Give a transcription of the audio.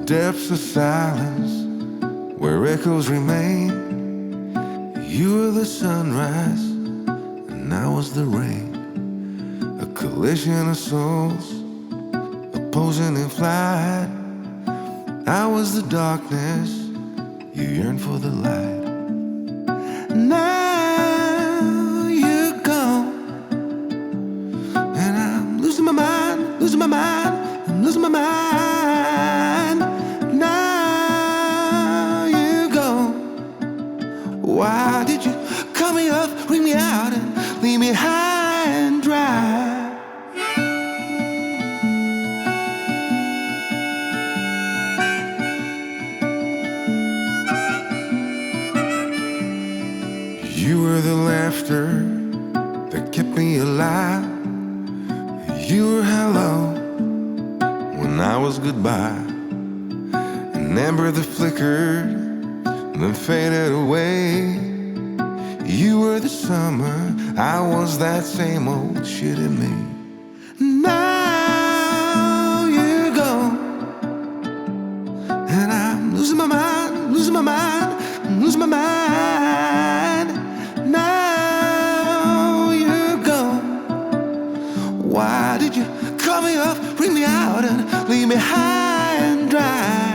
Depths of silence, where echoes remain. You were the sunrise, and I was the rain. A collision of souls, opposing in flight. I was the darkness, you yearned for the light. Now you're gone, and I'm losing my mind, losing my mind, I'm losing my mind. Why did you cut me up, bring me out, and leave me high and dry? You were the laughter that kept me alive. You were hello when I was goodbye. An ember that flickered then faded away. You were the summer, I was that same old shit in me. Now you're gone, and I'm losing my mind, losing my mind, I'm losing my mind. Now you're gone. Why did you call me up, bring me out, and leave me high and dry?